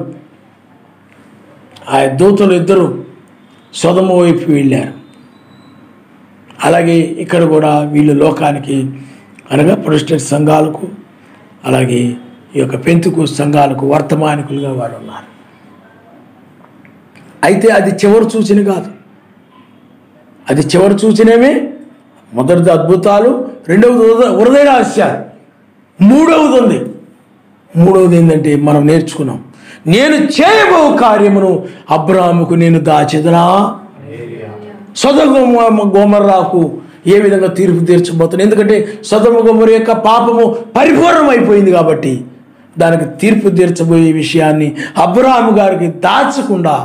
ఆ దూతలు 2 సొదొమ వైపు వెళ్ళారు. అలాగే ఇక్కడ కూడా వీళ్ళు లోకానికి అనగా ప్రొటెస్టెంట్ సంఘాలకు అలాగే ఈ యొక్క పెంతెకోస్తు సంఘాలకు వర్తమానికులుగా వాళ్ళు ఉన్నారు. అయితే అది చివరి సూచన కాదు. అది చివరి సూచనేమే. మొదటిది అద్భుతాలు, రెండవది హృదయ రహస్యాలు, మూడవది ఉంది. మూడవది ఏంటంటే మనం నేర్చుకున్నాం, నేను చేయబో కార్యమును అబ్రాహాముకు నేను దాచెదనా. సొదొమ గొమొర్రాకు ఏ విధంగా తీర్పు తీర్చబోతున్నాను. ఎందుకంటే సొదొమ గొమొర్ర యొక్క పాపము పరిపూర్ణమైపోయింది కాబట్టి దానికి తీర్పు తీర్చబోయే విషయాన్ని అబ్రాహాము గారికి దాచకుండా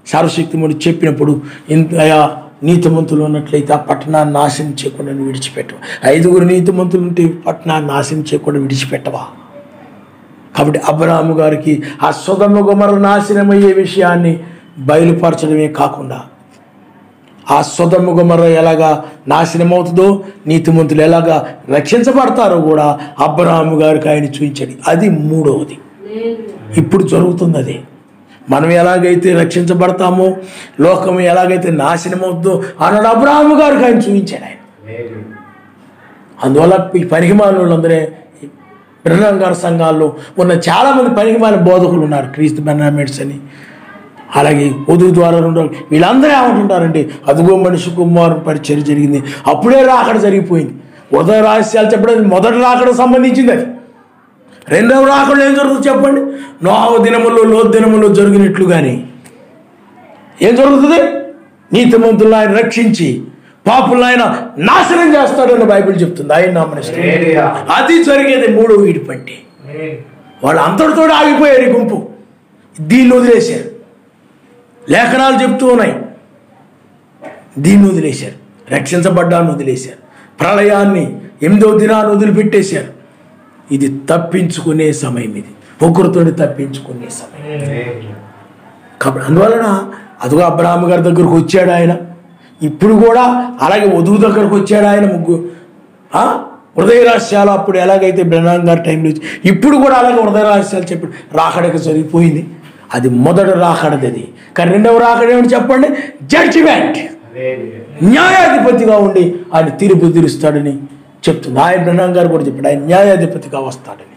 సర్వశక్తిమంతుడు చెప్పినప్పుడు, ఇంతయా నీతిమంతులు ఉన్నట్లయితే ఆ పట్టణాన్ని నాశనం చేయకుండా విడిచిపెట్టవా? 5 నీతిమంతులు ఉంటే పట్టణాన్ని నాశనం చేయకుండా విడిచిపెట్టవా? కాబట్టి అబ్రాహాము గారికి ఆ సొదొమ గొమొర్ర నాశనమయ్యే విషయాన్ని బయలుపరచడమే కాకుండా ఆ సొదొమ గొమొర్ర ఎలాగా నాశనం అవుతుందో, నీతిమంతులు ఎలాగా రక్షించబడతారో కూడా అబ్రాహాము గారికి ఆయన చూపించాడు. అది మూడవది. ఇప్పుడు జరుగుతుంది అదే. మనం ఎలాగైతే రక్షించబడతామో, లోకం ఎలాగైతే నాశనం అవుతుందో అన్నాడు అబ్రాహాము గారికి ఆయన చూపించాడు ఆయన. అందువల్ల ఈ పనికిమాలిన వాళ్ళందరే బ్రహ్మం గారి సంఘాల్లో ఉన్న చాలామంది పనికిమాలిన బోధకులు ఉన్నారు. క్రీస్తు బెనామెట్స్ అని, అలాగే వధువు ద్వారా వీళ్ళందరూ ఏమంటుంటారంటే, అదుగో మనిషి కుమారుని పరిచర్య జరిగింది, అప్పుడే రాకడ జరిగిపోయింది. ఉదయ రహస్యాలు చెప్పడం మొదటి రాకడ సంబంధించింది. అది రెండవ రాకడలో ఏం జరుగుతుంది చెప్పండి? నోహ దినములో, లోతు దినములో జరిగినట్లు కానీ ఏం జరుగుతుంది? నీతిమంతులను ఆయన రక్షించి పాపులను ఆయన నాశనం చేస్తాడని బైబిల్ చెప్తుంది. ఆయన నామనిస్తుంది. అది జరిగేది మూడవ ఈడుపు. అంటే వాళ్ళు అంతటితో ఆగిపోయారు. ఈ గుంపు దీన్ని వదిలేశారు. లేఖనాలు చెప్తూ ఉన్నాయి, దీన్ని వదిలేశారు. రక్షించబడ్డాన్ని వదిలేశారు. ప్రళయాన్ని 8వ దినాన్ని వదిలిపెట్టేశారు. ఇది తప్పించుకునే సమయం. ఇది పొక్కురుతో తప్పించుకునే సమయం. కాబట్టి అందువలన అదిగో అబ్రాహాము గారి దగ్గరకు వచ్చాడు ఆయన. ఇప్పుడు కూడా అలాగే వధువు దగ్గరకు వచ్చాడు ఆయన. హృదయ రహస్యాలు అప్పుడు ఎలాగైతే బ్రహ్మం గారి టైంలో ఇప్పుడు కూడా అలాగే హృదయ రహస్యాలు చెప్పి రాకడకి జరిగిపోయింది. అది మొదటి రాకడది. అది కానీ రెండవ రాకడ ఏమిటి చెప్పండి? జడ్జిమెంట్. న్యాయాధిపతిగా ఉండి ఆయన తీర్పు తీరుస్తాడని చెప్తుంది. ఆయన బ్రహ్మం గారు కూడా చెప్పాడు, ఆయన న్యాయాధిపతిగా వస్తాడని.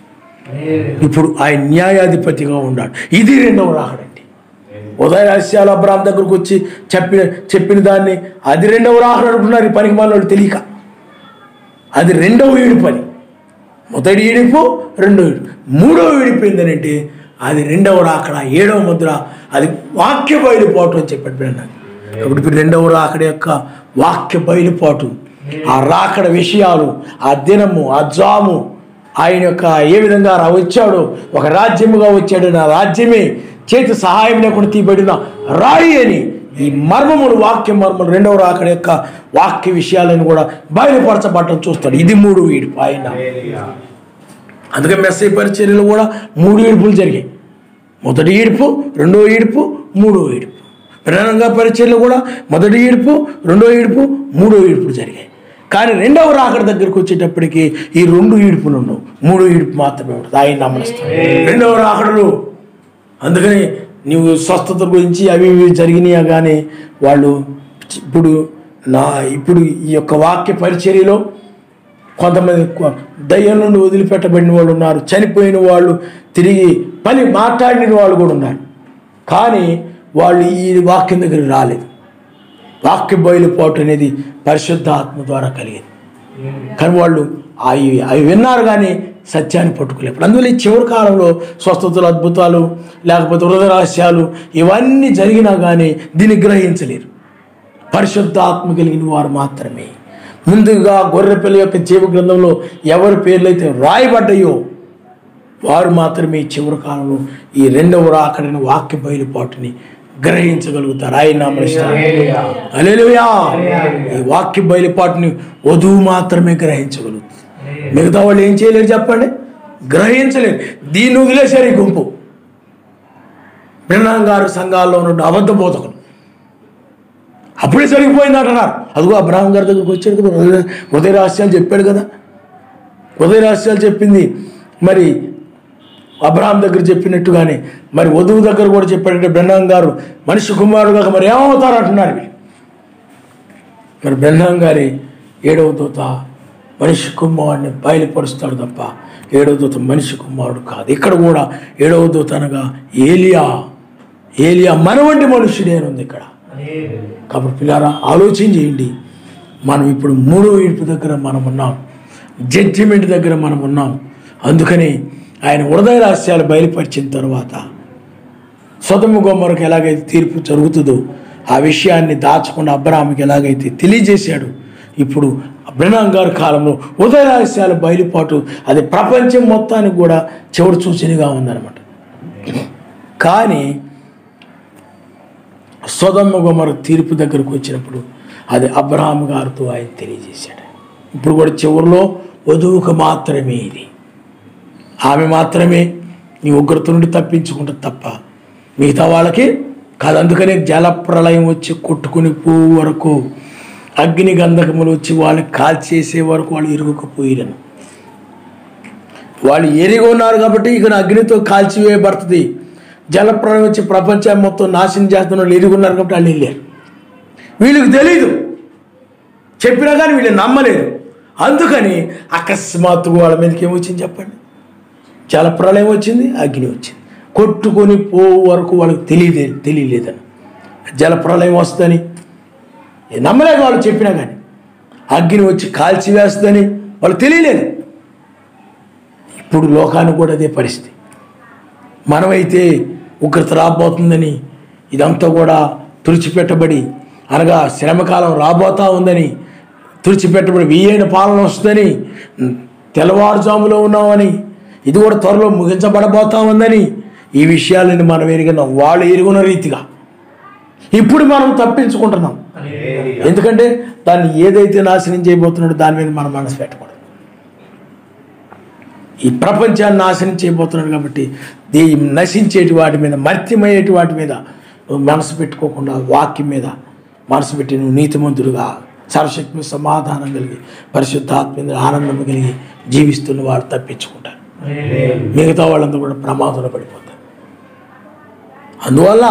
ఇప్పుడు ఆయన న్యాయాధిపతిగా ఉన్నాడు. ఇది రెండవ రాకడండి. ఉదయ రహస్యాలు అబ్రాహాం దగ్గరకు వచ్చి చెప్పిన దాన్ని అది రెండవ రాకడ అనుకున్నారు ఈ పనికి వాళ్ళు తెలియక. అది రెండవ ఈడుపు. అని మొదటి ఈడుపు, రెండవ ఈడుపు. మూడవ ఈడుపు ఏంటంటే అది రెండవ రాకడ, 7వ ముద్ర. అది వాక్య బయలుపాటు అని చెప్పాడు బ్రహ్మం. ఇప్పుడు రెండవ రాకడ యొక్క వాక్య బయలుపాటు, ఆ రాకడ విషయాలు, ఆ దినము, ఆ జాము, ఆయన యొక్క ఏ విధంగా వచ్చాడో, ఒక రాజ్యముగా వచ్చాడు, నా రాజ్యమే చేతి సహాయం లేకుండా తీయబడిన రాయి అని ఈ మర్మములు, వాక్య మర్మములు, రెండవ రాకడ యొక్క వాక్య విషయాలను కూడా బయలుపరచబడటం చూస్తాడు. ఇది 3వ ఈడుపు ఆయన. అందుకే మెస్సీ పరిచర్యలు కూడా 3 ఈడుపులు జరిగాయి. మొదటి ఈడుపు, రెండవ ఈడుపు, 3వ ఈడుపు. ప్రధానంగా పరిచర్యలు కూడా మొదటి ఈడుపు, రెండవ ఈడుపు, 3వ ఈడుపులు జరిగాయి. కానీ రెండవ రాకడ దగ్గరకు వచ్చేటప్పటికి ఈ 2 ఈడుపులు ఉండవు, 3వ ఈడుపు మాత్రమే ఉంటుంది. ఆయన నమ్మనిస్తాడు రెండవ రాకడలు. అందుకని నీవు స్వస్థత గురించి అవి ఇవి జరిగినాయా కానీ వాళ్ళు ఇప్పుడు ఈ యొక్క వాక్య పరిచర్యలో కొంతమంది దయ్యం నుండి వదిలిపెట్టబడిన వాళ్ళు ఉన్నారు, చనిపోయిన వాళ్ళు తిరిగి మాట్లాడిన వాళ్ళు కూడా ఉన్నారు. కానీ వాళ్ళు ఈ వాక్యం దగ్గరికి రాలేదు. వాక్య బయలుపాటు అనేది పరిశుద్ధాత్మ ద్వారా కలిగేది. కానీ వాళ్ళు అవి విన్నారు కానీ సత్యాన్ని పట్టుకోలేరు. అందువల్ల ఈ చివరి కాలంలో స్వస్థతలు, అద్భుతాలు, లేకపోతే హృదయ రహస్యాలు ఇవన్నీ జరిగినా కానీ దీన్ని గ్రహించలేరు. పరిశుద్ధాత్మ కలిగిన వారు మాత్రమే. ముందుగా గొర్రెపిల్ల యొక్క జీవ గ్రంథంలో ఎవరి పేర్లైతే రాయబడ్డాయో వారు మాత్రమే ఈ చివరి కాలంలో ఈ రెండవ రాకడైన వాక్య బయలుపాటుని గ్రహించగలుగుతారు. ఆయన నామనిస్తారు. హల్లెలూయా. ఈ వాక్య బయలుపాటుని వధువు మాత్రమే గ్రహించగలుగుతారు. మిగతా వాళ్ళు ఏం చేయలేరు చెప్పండి? గ్రహించలేరు. దీన్ని వదిలేశారు ఈ గుంపు. బ్రహ్మం గారు సంఘాల్లో ఉన్న అబద్ధ బోధకులు. అప్పుడే జరిగిపోయింది అంటున్నారు. అదిగో అబ్రాహాం గారి దగ్గరకు వచ్చాడు కదా, హృదయ రహస్యాలు చెప్పాడు కదా. హృదయ రహస్యాలు చెప్పింది మరి అబ్రహాం దగ్గర చెప్పినట్టుగానే మరి వధువు దగ్గర కూడా చెప్పాడంటే బ్రహ్నాం గారు మనిషి కుమారుడు కాక మరి ఏమవుతారు అంటున్నారు వీళ్ళు. మరి బ్రహ్నాం గారి 7వ దూత మనిషి కుమారుడిని బయలుపరుస్తాడు తప్ప 7వ దూత మనిషి కుమారుడు కాదు. ఇక్కడ కూడా 7వ దూత అనగా ఏలియా మన వంటి మనుషుడే అని ఉంది ఇక్కడ. కాబట్టి పిల్లారా ఆలోచన చేయండి. మనం ఇప్పుడు 3వ ఈడ్పు దగ్గర మనం ఉన్నాం, జడ్జిమెంట్ దగ్గర మనం ఉన్నాం. అందుకని ఆయన హృదయ రహస్యాలు బయలుపరిచిన తర్వాత సొదొమ గొమొరకు ఎలాగైతే తీర్పు జరుగుతుందో ఆ విషయాన్ని దాచకుండా అబ్రహాముకి ఎలాగైతే తెలియజేశాడు, ఇప్పుడు బ్రహ్నాం గారి కాలంలో హృదయ రహస్యాలు బయలుపాటు అది ప్రపంచం మొత్తానికి కూడా చివరి సూచనగా ఉందన్నమాట. కానీ సొదొమ గొమొర తీర్పు దగ్గరకు వచ్చినప్పుడు అది అబ్రహాం గారితో ఆయన తెలియజేశాడు. ఇప్పుడు కూడా చివరిలో వధువుకు మాత్రమే ఇది, ఆమె మాత్రమే నీ ఉగ్రత నుండి తప్పించుకుంటుంది తప్ప మిగతా వాళ్ళకి కాదు. అందుకనే జలప్రళయం వచ్చి కొట్టుకుని పోవు వరకు, అగ్ని గంధకములు వచ్చి వాళ్ళని కాల్చేసే వరకు వాళ్ళు ఇరుక్కుపోయిరను. వాళ్ళు ఎరిగి ఉన్నారు కాబట్టి ఇక అగ్నితో కాల్చివేయబడుతుంది. జలప్రళయం వచ్చి ప్రపంచాన్ని మొత్తం నాశనం చేస్తున్న వాళ్ళు ఎరిగి ఉన్నారు కాబట్టి వాళ్ళు వెళ్ళారు. వీళ్ళకి తెలీదు, చెప్పినా కానీ వీళ్ళు నమ్మలేదు. అందుకని అకస్మాత్తుగా వాళ్ళ మీదకి ఏమొచ్చింది చెప్పండి, జలప్రళయం వచ్చింది, అగ్ని వచ్చింది. కొట్టుకొని పోవు వరకు వాళ్ళకి తెలియలేదని. జలప్రళయం వస్తుందని నమ్మలేక వాళ్ళు చెప్పినా కానీ, అగ్ని వచ్చి కాల్చివేస్తుందని వాళ్ళు తెలియలేదు. ఇప్పుడు లోకానికి కూడా అదే పరిస్థితి. మనమైతే ఉగ్రత రాబోతుందని, ఇదంతా కూడా తుడిచిపెట్టబడి అనగా శ్రమకాలం రాబోతా ఉందని, తుడిచిపెట్టబడి 1000 ఏళ్ల పాలన వస్తుందని, తెల్లవారుజాములో ఉన్నామని, ఇది కూడా త్వరలో ముగించబడబోతా ఉందని, ఈ విషయాలను మనం ఎరిగినాం. వాళ్ళు ఎరుగున్న రీతిగా ఇప్పుడు మనం తప్పించుకుంటున్నాం. ఎందుకంటే దాన్ని ఏదైతే నాశనం చేయబోతున్నాడో దాని మీద మనం మనసు పెట్టకూడదు. ఈ ప్రపంచాన్ని నాశనం చేయబోతున్నాడు కాబట్టి నశించేటి వాటి మీద, మర్త్యమయ్యేటి వాటి మీద మనసు పెట్టుకోకుండా వాక్యం మీద మనసు పెట్టి నువ్వు నీతిమంతుడుగా సర్వశక్తి సమాధానం కలిగి పరిశుద్ధాత్మ మీద ఆనందం కలిగి జీవిస్తున్న వాళ్ళు తప్పించుకుంటారు. మిగతా వాళ్ళంతా కూడా ప్రమాదంలో పడిపోతారు. అందువల్ల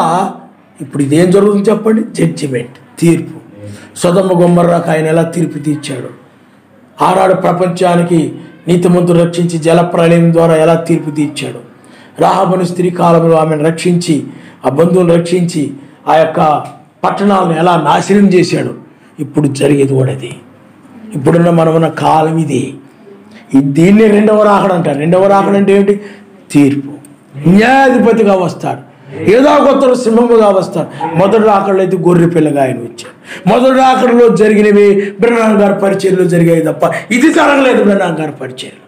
ఇప్పుడు ఇదేం జరుగుతుంది చెప్పండి, జడ్జిమెంట్, తీర్పు. సొదొమ గొమొర్రాకు ఆయన ఎలా తీర్పు తీర్చాడు, ఆనాడు ప్రపంచానికి నీతిమంతుడు రక్షించి జలప్రళయం ద్వారా ఎలా తీర్పు తీర్చాడు, రాహాబు స్త్రీ కాలంలో ఆమెను రక్షించి ఆ బంధువులను రక్షించి ఆ యొక్క పట్టణాలను ఎలా నాశనం చేశాడు. ఇప్పుడు జరిగేది కూడా అది. ఇప్పుడున్న మనమున్న కాలం ఇది. దీన్నే 2వ రాకడ అంటారు. 2వ రాకడ అంటే ఏమిటి? తీర్పు. న్యాయాధిపతిగా వస్తాడు, ఏదో కొత్త సింహముగా వస్తాడు. మొదటి రాకడలో అయితే గొర్రె పిల్లగా ఆయన వచ్చాడు. మొదటి రాకడలో జరిగినవి బ్రహ్నాం గారి పరిచర్యలో జరిగాయి తప్ప ఇది జరగలేదు బ్రహ్నాం గారి పరిచర్యలో.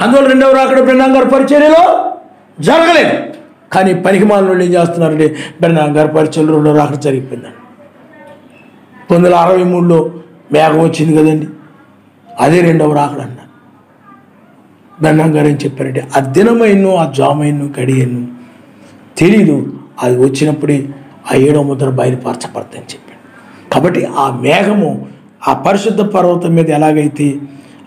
అందువల్ల 2వ రాకడ బ్రహ్నాం గారి పరిచర్యలో జరగలేదు. కానీ పనికిమాలిన ఏం చేస్తున్నారంటే బ్రహ్నాం గారి పరిచర్యలో 2వ రాకడ జరిగిపోయిందండి. 1963లో మేఘం వచ్చింది కదండి, అదే 2వ రాకడ అన్నారు. బ్రహ్నాం గారు ఏం చెప్పారంటే ఆ దినమైను ఆ జామైను గడియను తెలీదు, అది వచ్చినప్పుడే ఆ 7వ ముద్ర బయలుపరచబడతాయని చెప్పాడు. కాబట్టి ఆ మేఘము ఆ పరిశుద్ధ పర్వతం మీద ఎలాగైతే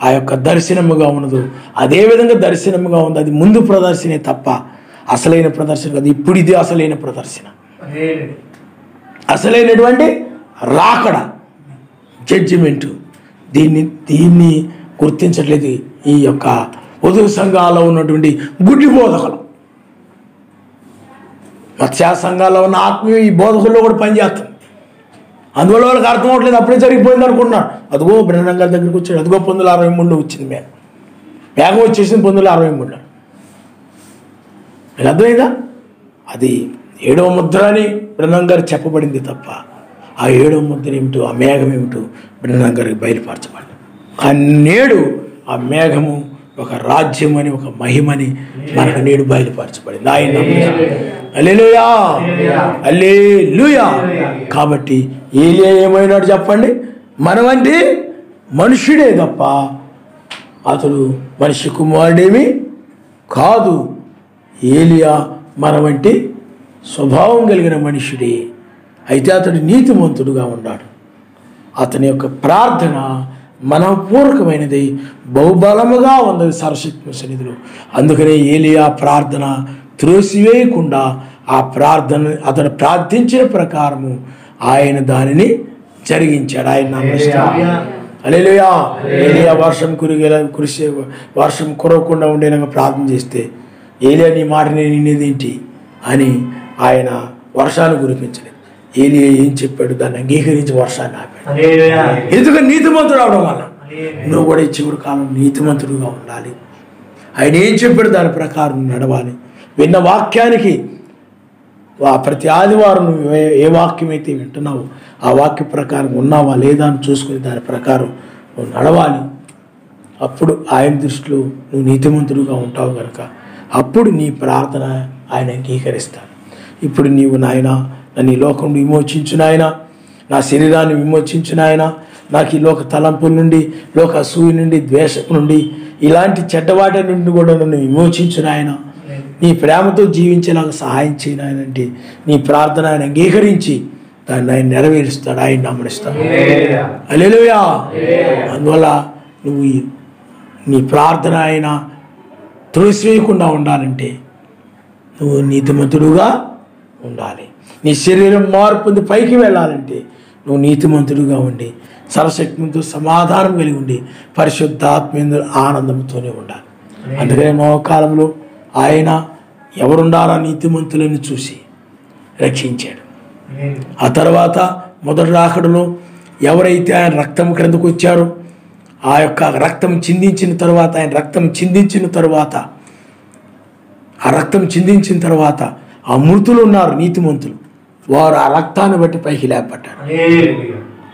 ఆ యొక్క దర్శనముగా ఉన్నదో అదేవిధంగా దర్శనముగా ఉంది. అది ముందు ప్రదర్శనే తప్ప అసలైన ప్రదర్శన కాదు. ఇప్పుడు ఇది అసలైన ప్రదర్శన, అసలైనటువంటి రాకడ, జడ్జిమెంటు. దీన్ని గుర్తించట్లేదు ఈ యొక్క వధువు సంఘాల్లో ఉన్నటువంటి గుడ్డి బోధకులు. మత్స్యా సంఘాల్లో ఉన్న ఆత్మీయ ఈ బోధకుల్లో కూడా పనిచేస్తుంది. అందువల్ల వాళ్ళకి అర్థం అవ్వట్లేదు, అప్పుడే జరిగిపోయింది అనుకుంటున్నారు. అదిగో బ్రహ్నాం గారి దగ్గరికి వచ్చాడు, అదిగో 1963లో వచ్చింది మేఘం వచ్చేసింది 1963లో. మీకు అర్థమైందా? అది 7వ ముద్ర అని బ్రహ్నాం గారు చెప్పబడింది తప్ప ఆ 7వ ముద్ర ఏమిటో, ఆ మేఘం ఏమిటో బ్రహ్నాం గారికి బయలుపరచబడింది. నేడు ఆ మేఘము ఒక రాజ్యం అని, ఒక మహిమని మనకు నేడు బయలుపరచబడింది. ఆయన హల్లెలూయా, హల్లెలూయా. కాబట్టి ఏలియా ఏమైనాడు చెప్పండి, మనవంటి మనుష్యుడే తప్ప అతడు మనిషి కుమారుడేమి కాదు. ఏలియా మన వంటి స్వభావం కలిగిన మనుష్యుడే. అయితే అతడు నీతిమంతుడుగా ఉన్నాడు. అతని యొక్క ప్రార్థన మనపూర్వకమైనది, బహుబలముగా ఉన్నది సర్వశక్తి సన్నిధిలో. అందుకనే ఏలియా ప్రార్థన త్రోసివేయకుండా ఆ ప్రార్థన అతను ప్రార్థించిన ప్రకారము ఆయన దానిని జరిగించాడు. ఆయన హల్లెలూయా. ఏలియా వర్షం కురవకుండా ఉండేలాగా ప్రార్థన చేస్తే ఏలియా నీ మాట నేను వినేదేంటి అని ఆయన వర్షాన్ని కురిపించలేదు. ఏలియా ఏం చెప్పాడు? దాన్ని అంగీకరించి వర్షాన్ని ఆపాడు. ఎందుకంటే నీతిమంతుడు అవడం వల్ల నువ్వు కూడా ఈ చివరి కాలం నీతిమంతుడుగా ఉండాలి. ఆయన ఏం చెప్పాడు దాని ప్రకారం నడవాలి. విన్న వాక్యానికి ప్రతి ఆదివారం నువ్వు ఏ వాక్యం అయితే వింటున్నావో ఆ వాక్య ప్రకారం ఉన్నావా లేదా అని చూసుకుని దాని ప్రకారం నువ్వు నడవాలి. అప్పుడు ఆయన దృష్టిలో నువ్వు నీతిమంతుడుగా ఉంటావు కనుక అప్పుడు నీ ప్రార్థన ఆయన అంగీకరిస్తాడు. ఇప్పుడు నీవు నాయన నన్ను ఈ లోకం విమోచించు నాయన, నా శరీరాన్ని విమోచించు నాయన, నాకు ఈ లోక తలంపుల నుండి, లోక అసూయ నుండి, ద్వేషం నుండి, ఇలాంటి చెడ్డవాటి నుండి కూడా నన్ను విమోచించు నాయన, నీ ప్రేమతో జీవించేలాగా సహాయం చేయను ఆయన అంటే నీ ప్రార్థన ఆయన అంగీకరించి దాన్ని ఆయన నెరవేరుస్తాడు, ఆయన నమ్మనిస్తాడు. హల్లెలూయా. అందువల్ల నువ్వు నీ ప్రార్థన ఆయన త్రోసివేయకుండా ఉండాలంటే నువ్వు నీతిమంతుడుగా ఉండాలి. నీ శరీరం మార్పు పొంది పైకి వెళ్ళాలంటే నువ్వు నీతిమంతుడుగా ఉండి సర్వశక్తితో సమాధానం కలిగి ఉండి పరిశుద్ధాత్మేంద్ర ఆనందంతోనే ఉండాలి. అందుకనే నోకాలంలో ఆయన ఎవరుండారా నీతిమంతులను చూసి రక్షించాడు. ఆ తర్వాత మొదటి రాకడలో ఎవరైతే ఆయన రక్తం క్రిందకు వచ్చారో ఆ యొక్క రక్తం చిందించిన తర్వాత ఆయన రక్తం చిందించిన తర్వాత ఆ మృతులు ఉన్నారు నీతిమంతులు, వారు ఆ రక్తాన్ని బట్టి పైకి లేపడ్డారు.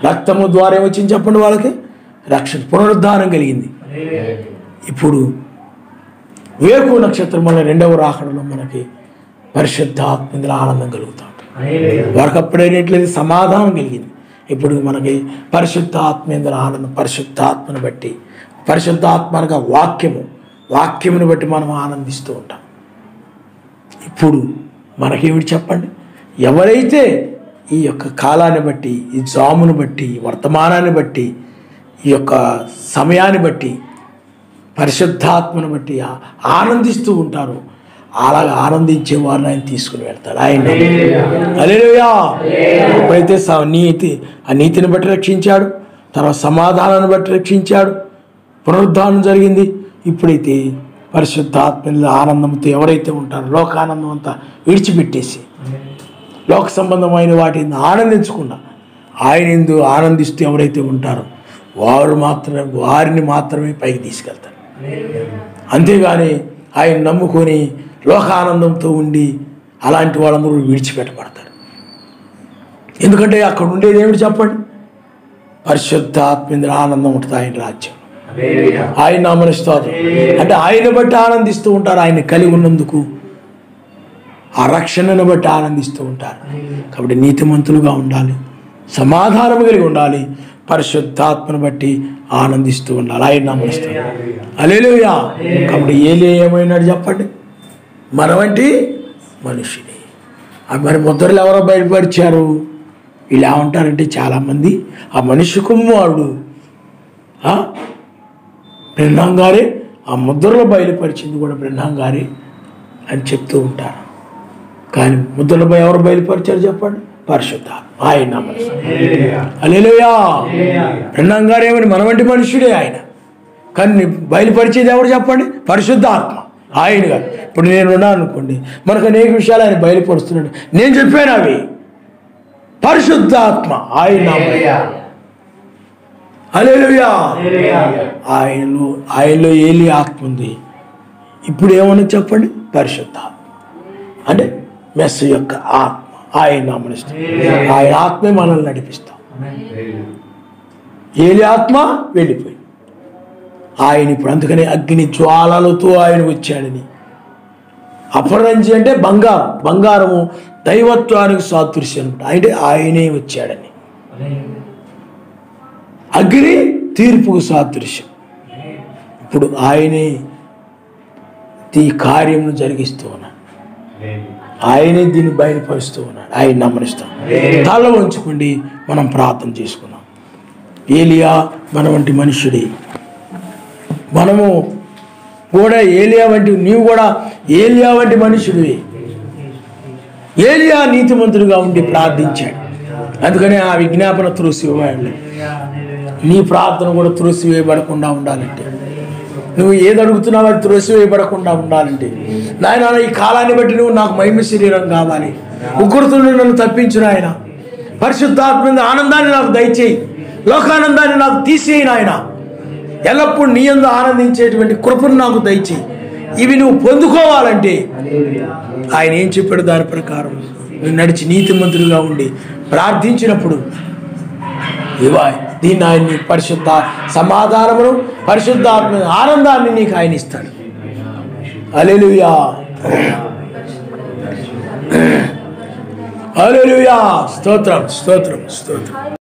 రక్తము ద్వారా ఏమొచ్చింది చెప్పండి? వాళ్ళకి రక్షణ, పునరుద్ధానం కలిగింది. ఇప్పుడు వేకు నక్షత్రం వల్ల రెండవ రాకడలో మనకి పరిశుద్ధాత్మ ఆనందం కలుగుతాం. వారికి అప్పుడైనట్లేదు సమాధానం కలిగింది. ఇప్పుడు మనకి పరిశుద్ధాత్మేంద్ర ఆనందం, పరిశుద్ధాత్మను బట్టి, పరిశుద్ధాత్మగా వాక్యమును బట్టి మనం ఆనందిస్తూ ఉంటాం. ఇప్పుడు మనకేమిటి చెప్పండి? ఎవరైతే ఈ యొక్క కాలాన్ని బట్టి, ఈ జామును బట్టి, వర్తమానాన్ని బట్టి, ఈ యొక్క సమయాన్ని బట్టి, పరిశుద్ధాత్మను బట్టి ఆనందిస్తూ ఉంటారో అలాగ ఆనందించే వారిని ఆయన తీసుకుని వెళ్తాడు. ఆయన హల్లెలూయా. ఎప్పుడైతే ఆ నీతిని బట్టి రక్షించాడు, తర్వాత సమాధానాన్ని బట్టి రక్షించాడు, పునరుద్ధానం జరిగింది. ఇప్పుడైతే పరిశుద్ధాత్మ ఆనందంతో ఎవరైతే ఉంటారో లోకానందం అంతా విడిచిపెట్టేసి లోక సంబంధమైన వాటిని ఆనందించకుండా ఆయన ఎందు ఆనందిస్తూ ఎవరైతే ఉంటారో వారిని మాత్రమే పైకి తీసుకెళ్తారు. అంతేగాని ఆయన నమ్ముకొని లోకానందంతో ఉండి అలాంటి వాళ్ళందరూ విడిచిపెట్టబడతారు. ఎందుకంటే అక్కడ ఉండేది ఏమిటి చెప్పండి? పరిశుద్ధాత్మేంద్ర ఆనందం ఉంటుంది ఆయన రాజ్యం. ఆయన నామనిస్తారు అంటే ఆయన బట్టి ఆనందిస్తూ ఉంటారు. ఆయన కలిగి ఉన్నందుకు ఆ రక్షణను బట్టి ఆనందిస్తూ ఉంటారు. కాబట్టి నీతిమంతులుగా ఉండాలి, సమాధానం కలిగి ఉండాలి, పరిశుద్ధాత్మను బట్టి ఆనందిస్తూ ఉండాలి. ఆయన నామనిస్తారు. హల్లెలూయా. కాబట్టి ఏలియా ఏమైనాడు చెప్పండి? మనవంటి మనిషిని. మరి ముద్రలు ఎవరో బయలుపరిచారు? వీళ్ళు ఏమంటారంటే చాలామంది ఆ మనిషి కుమారుడు బ్రహ్మాం గారే, ఆ ముద్రలో బయలుపరిచింది కూడా బ్రహ్మాం గారే అని చెప్తూ ఉంటారు. కానీ ముద్రలో ఎవరు బయలుపరిచారు చెప్పండి? పరిశుద్ధాత్మ. ఆయన హల్లెలూయా. బ్రహ్మాం గారు ఏమని మనవంటి మనుషుడే ఆయన, కానీ బయలుపరిచేది ఎవరు చెప్పండి? పరిశుద్ధాత్మ ఆయన గారు. ఇప్పుడు నేను ఉన్నాను అనుకోండి, మనకు అనేక విషయాలు ఆయన బయలుపరుస్తున్నాడు. నేను చెప్పాను అవి పరిశుద్ధాత్మ ఆయన. హల్లెలూయా. ఆయనలో ఏలి ఆత్మ ఉంది. ఇప్పుడు ఏమన్నా చెప్పండి? పరిశుద్ధాత్మ అంటే మెస్సు యొక్క ఆత్మ. ఆయన నామనిస్తాం. ఆయన ఆత్మే మనల్ని నడిపిస్తాం. ఏలి ఆత్మ వెళ్ళిపోయింది. ఆయన ఇప్పుడు అందుకనే అగ్ని జ్వాలలతో ఆయన వచ్చాడని. అపరంజి అంటే బంగారం, బంగారము దైవత్వానికి సాదృశ్యం అంటే ఆయనే వచ్చాడని. అగ్ని తీర్పుకు సాదృశ్యం. ఇప్పుడు ఆయనే ఈ కార్యమును జరిగిస్తూ ఉన్నాడు. ఆయనే దీన్ని బయలుపరుస్తూ ఉన్నాడు. ఆయన నమ్మనిస్తాం. తల వంచుకోండి, మనం ప్రార్థన చేసుకున్నాం. ఏలియా మన వంటి మనుష్యుడే. మనము కూడా ఏలియా వంటి, నీవు కూడా ఏలియా వంటి మనుషుడివి. ఏలియా నీతిమంతుడిగా ఉండి ప్రార్థించాడు, అందుకనే ఆ విజ్ఞాపన త్రోసివేయబడి. నీ ప్రార్థన కూడా త్రోసివేయబడకుండా ఉండాలంటే, నువ్వు ఏది అడుగుతున్నావు అది త్రోసివేయబడకుండా ఉండాలంటే, నాయన ఈ కాలాన్ని బట్టి నువ్వు నాకు మహిమ శరీరం కావాలి, ఉగ్రతను నన్ను తప్పించు నాయన, పరిశుద్ధాత్మ ఆనందాన్ని నాకు దయచేయి, లోకానందాన్ని నాకు తీసేయి నాయన, ఎల్లప్పుడూ నీ యందు ఆనందించేటువంటి కృపను నాకు దయచేయి. ఇవి నువ్వు పొందుకోవాలంటే ఆయన ఏం చెప్పాడు దాని ప్రకారం నువ్వు నడిచి నీతిమంతుడిగా ఉండి ప్రార్థించినప్పుడు దీన్ని ఆయన పరిశుద్ధ సమాధానమును, పరిశుద్ధాత్మ ఆనందాన్ని నీకు ఆయన ఇస్తాడు. హల్లెలూయా, హల్లెలూయా, స్తోత్రం స్తోత్రం స్తోత్రం.